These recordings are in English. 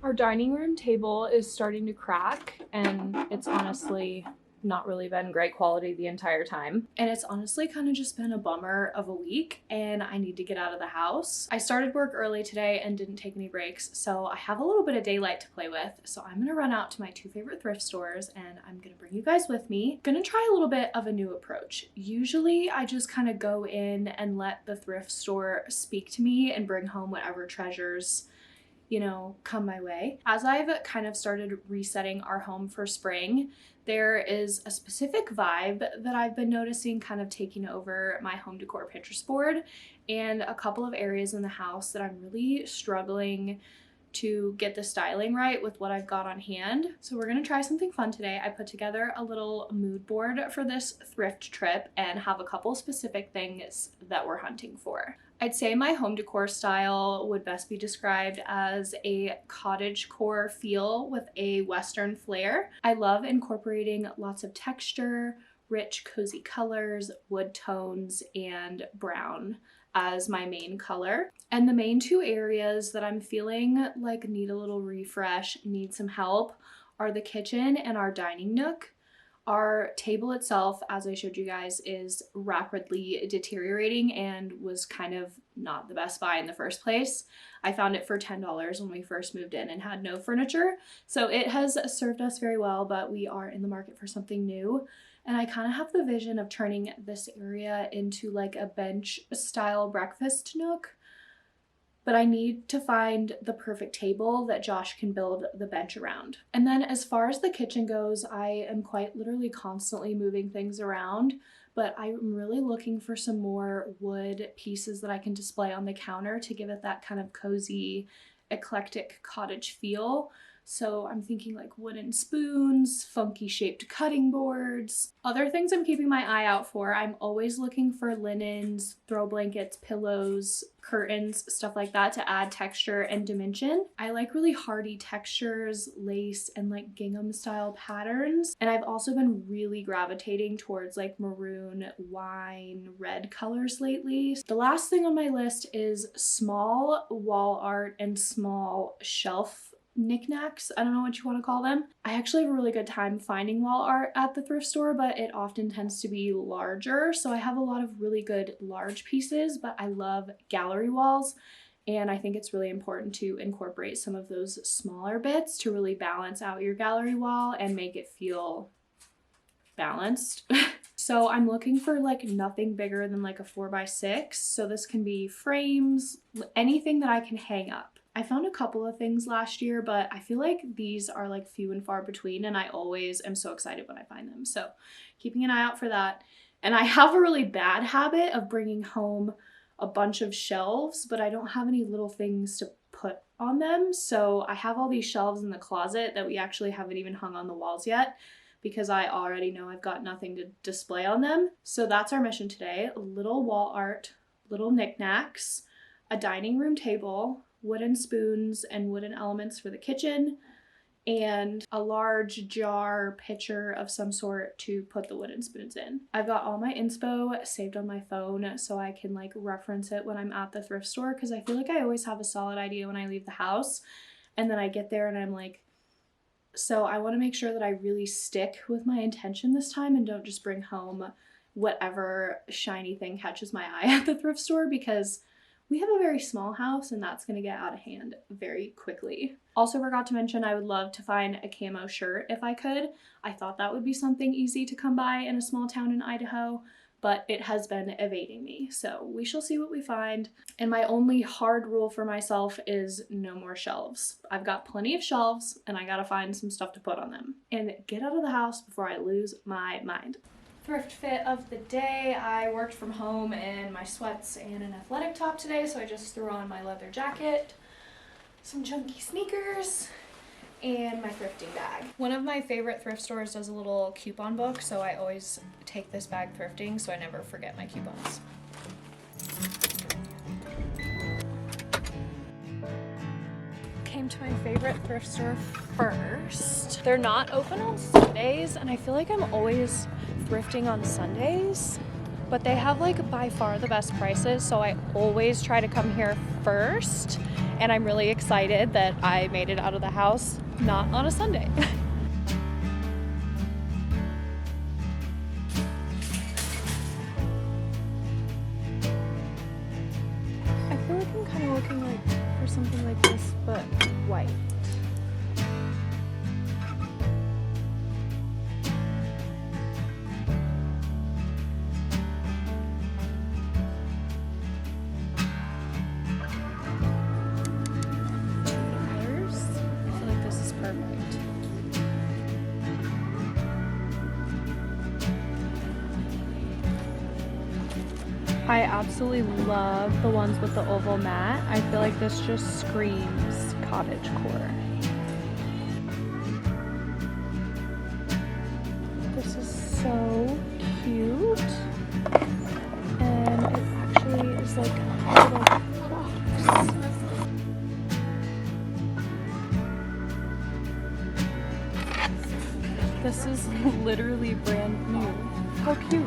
Our dining room table is starting to crack, and it's honestly not really been great quality the entire time. And it's honestly kind of just been a bummer of a week, and I need to get out of the house. I started work early today and didn't take any breaks, so I have a little bit of daylight to play with. So I'm gonna run out to my 2 favorite thrift stores and I'm gonna bring you guys with me. Gonna try a little bit of a new approach. Usually I just kind of go in and let the thrift store speak to me and bring home whatever treasures, you know, come my way. As I've kind of started resetting our home for spring, there is a specific vibe that I've been noticing kind of taking over my home decor Pinterest board, and a couple of areas in the house that I'm really struggling to get the styling right with what I've got on hand. So we're gonna try something fun today. I put together a little mood board for this thrift trip and have a couple specific things that we're hunting for. I'd say my home decor style would best be described as a cottage core feel with a Western flair. I love incorporating lots of texture, rich, cozy colors, wood tones, and brown as my main color. And the main 2 areas that I'm feeling like need a little refresh, need some help, are the kitchen and our dining nook. Our table itself, as I showed you guys, is rapidly deteriorating and was kind of not the best buy in the first place. I found it for $10 when we first moved in and had no furniture. So it has served us very well, but we are in the market for something new. And I kind of have the vision of turning this area into like a bench style breakfast nook. But I need to find the perfect table that Josh can build the bench around. And then as far as the kitchen goes, I am quite literally constantly moving things around, but I'm really looking for some more wood pieces that I can display on the counter to give it that kind of cozy, eclectic cottage feel. So I'm thinking like wooden spoons, funky shaped cutting boards. Other things I'm keeping my eye out for, I'm always looking for linens, throw blankets, pillows, curtains, stuff like that to add texture and dimension. I like really hardy textures, lace, and like gingham style patterns. And I've also been really gravitating towards like maroon, wine, red colors lately. The last thing on my list is small wall art and small shelf knickknacks. I don't know what you want to call them. I actually have a really good time finding wall art at the thrift store, but it often tends to be larger. So I have a lot of really good large pieces, but I love gallery walls. And I think it's really important to incorporate some of those smaller bits to really balance out your gallery wall and make it feel balanced. So I'm looking for like nothing bigger than like a 4x6. So this can be frames, anything that I can hang up. I found a couple of things last year, but I feel like these are like few and far between, and I always am so excited when I find them. So keeping an eye out for that. And I have a really bad habit of bringing home a bunch of shelves, but I don't have any little things to put on them. So I have all these shelves in the closet that we actually haven't even hung on the walls yet, because I already know I've got nothing to display on them. So that's our mission today. A little wall art, little knickknacks, a dining room table, wooden spoons and wooden elements for the kitchen, and a large jar pitcher of some sort to put the wooden spoons in. I've got all my inspo saved on my phone so I can like reference it when I'm at the thrift store, because I feel like I always have a solid idea when I leave the house, and then I get there and I'm like, so I want to make sure that I really stick with my intention this time and don't just bring home whatever shiny thing catches my eye at the thrift store, because we have a very small house and that's going to get out of hand very quickly. Also forgot to mention I would love to find a camo shirt if I could. I thought that would be something easy to come by in a small town in Idaho, but it has been evading me. So we shall see what we find. And my only hard rule for myself is no more shelves. I've got plenty of shelves and I gotta find some stuff to put on them and get out of the house before I lose my mind. Thrift fit of the day. I worked from home in my sweats and an athletic top today, so I just threw on my leather jacket, some chunky sneakers, and my thrifting bag. One of my favorite thrift stores does a little coupon book, so I always take this bag thrifting so I never forget my coupons. Came to my favorite thrift store first. They're not open on Sundays, and I feel like I'm always thrifting on Sundays. but they have like by far the best prices, so I always try to come here first, and I'm really excited that I made it out of the house not on a Sunday. I feel like I'm kind of looking like for something like this, but white. I absolutely love the ones with the oval mat. I feel like this just screams cottage core. This is so cute. And it actually is like little clocks. This is literally brand new. How cute.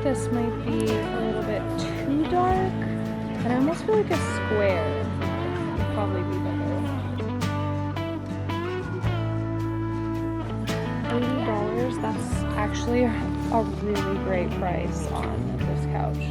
This might be a little bit too dark, and I almost feel like a square would probably be better. $80, that's actually a really great price on this couch.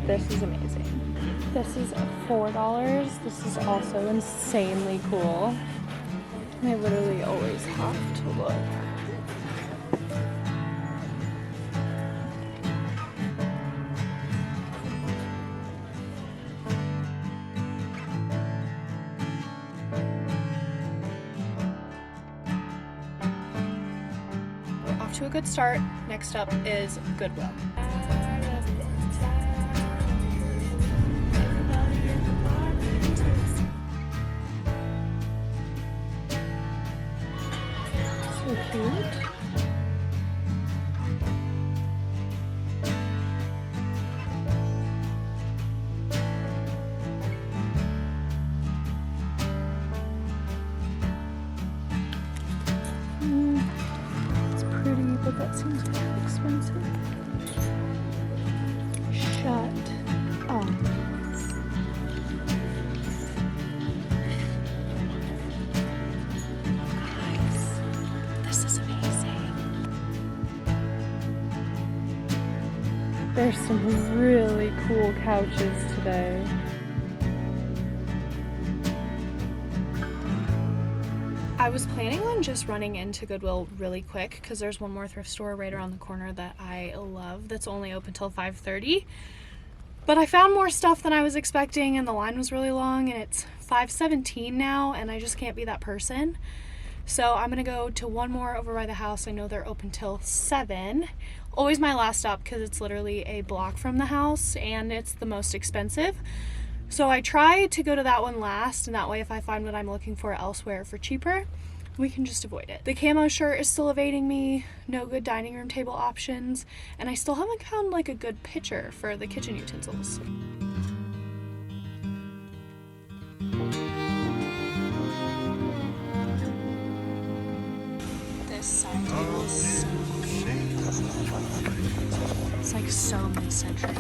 This is amazing. This is $4. This is also insanely cool. And I literally always have to look. To a good start. Next up is Goodwill. So cute. But that seems too expensive. Shut up. Guys, this is amazing. There's some really cool couches today. I was planning on just running into Goodwill really quick because there's one more thrift store right around the corner that I love that's only open till 5:30. But I found more stuff than I was expecting, and the line was really long, and it's 5:17 now, and I just can't be that person. So I'm gonna go to one more over by the house. I know they're open till 7. Always my last stop because it's literally a block from the house and it's the most expensive. So I try to go to that one last, and that way if I find what I'm looking for elsewhere for cheaper, we can just avoid it. The camo shirt is still evading me, no good dining room table options, and I still haven't found like a good picture for the kitchen utensils. This side table is so cool. It's like so mid-century.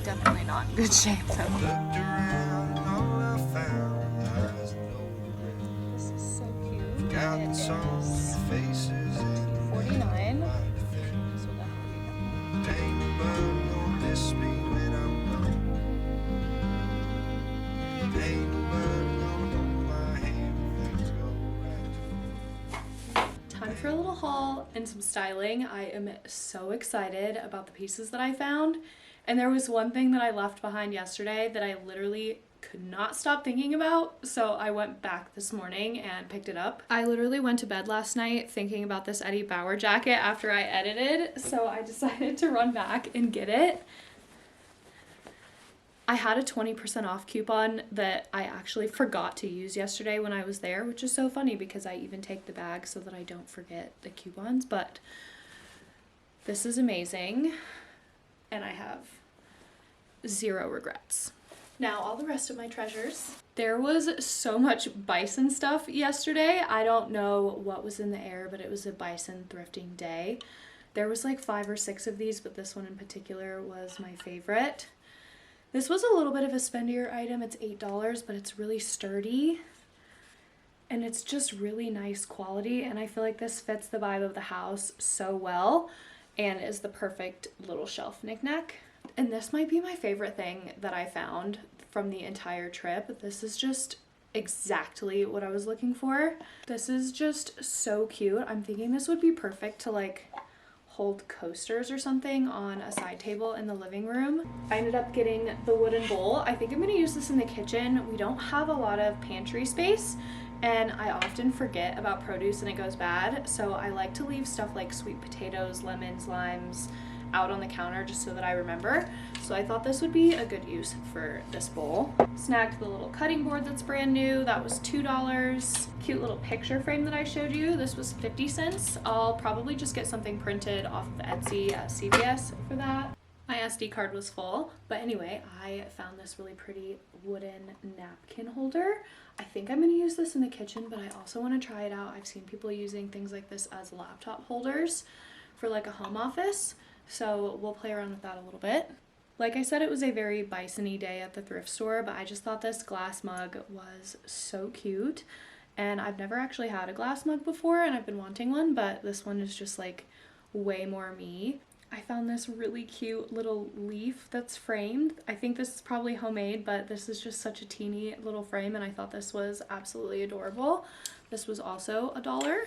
Definitely not in good shape though. This is so cute. It is $49. So time for a little haul and some styling. I am so excited about the pieces that I found. And there was one thing that I left behind yesterday that I literally could not stop thinking about, so I went back this morning and picked it up. I literally went to bed last night thinking about this Eddie Bauer jacket after I edited, so I decided to run back and get it. I had a 20% off coupon that I actually forgot to use yesterday when I was there, which is so funny because I even take the bag so that I don't forget the coupons, but this is amazing and I have zero regrets. Now, all the rest of my treasures. There was so much bison stuff yesterday. I don't know what was in the air, but it was a bison thrifting day. There was like 5 or 6 of these, but this one in particular was my favorite. This was a little bit of a spendier item. It's $8, but it's really sturdy. And it's just really nice quality. And I feel like this fits the vibe of the house so well and is the perfect little shelf knickknack. And this might be my favorite thing that I found from the entire trip. This is just exactly what I was looking for. This is just so cute. I'm thinking this would be perfect to like hold coasters or something on a side table in the living room. I ended up getting the wooden bowl. I think I'm gonna use this in the kitchen. We don't have a lot of pantry space and I often forget about produce and it goes bad. So I like to leave stuff like sweet potatoes, lemons, limes out on the counter just so that I remember. So I thought this would be a good use for this bowl. Snagged the little cutting board that's brand new. That was $2. Cute little picture frame that I showed you. This was 50 cents. I'll probably just get something printed off of Etsy at CVS for that. My SD card was full, but anyway, I found this really pretty wooden napkin holder. I think I'm gonna use this in the kitchen, but I also wanna try it out. I've seen people using things like this as laptop holders for like a home office. So we'll play around with that a little bit. Like I said, it was a very bison-y day at the thrift store, but I just thought this glass mug was so cute. And I've never actually had a glass mug before and I've been wanting one, but this one is just like way more me. I found this really cute little leaf that's framed. I think this is probably homemade, but this is just such a teeny little frame and I thought this was absolutely adorable. This was also $1.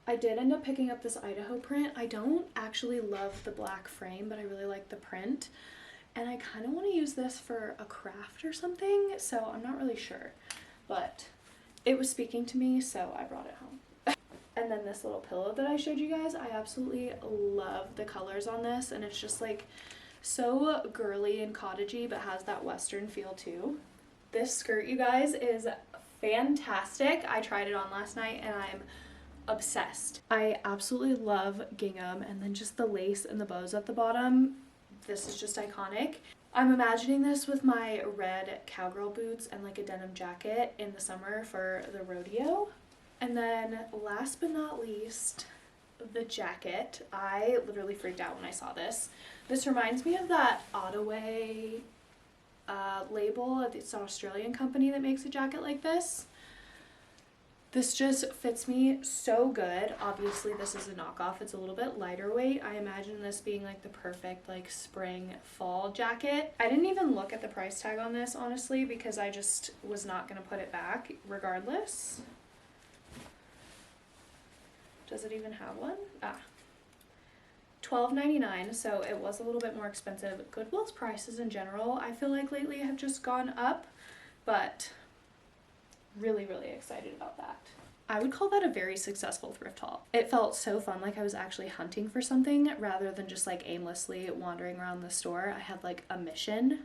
I did end up picking up this Idaho print. I don't actually love the black frame, but I really like the print. And I kind of want to use this for a craft or something, so I'm not really sure. But it was speaking to me, so I brought it home. And then this little pillow that I showed you guys, I absolutely love the colors on this. And it's just like so girly and cottagey, but has that Western feel too. This skirt, you guys, is fantastic. I tried it on last night and I'm obsessed. I absolutely love gingham and then just the lace and the bows at the bottom. This is just iconic. I'm imagining this with my red cowgirl boots and like a denim jacket in the summer for the rodeo. And then last but not least, the jacket. I literally freaked out when I saw this. This reminds me of that Ottaway label. It's an Australian company that makes a jacket like this. This just fits me so good. Obviously this is a knockoff. It's a little bit lighter weight. I imagine this being like the perfect like spring fall jacket. I didn't even look at the price tag on this honestly because I just was not gonna put it back regardless. Does it even have one? $12.99, so it was a little bit more expensive. Goodwill's prices in general, I feel like lately have just gone up, but really excited about that. I would call that a very successful thrift haul. It felt so fun, like I was actually hunting for something rather than just like aimlessly wandering around the store. I had like a mission.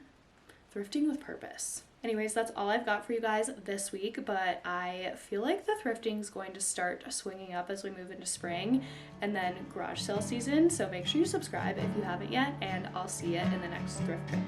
Thrifting with purpose. Anyways, that's all I've got for you guys this week, but I feel like the thrifting is going to start swinging up as we move into spring and then garage sale season, so make sure you subscribe if you haven't yet, and I'll see you in the next thrift trip.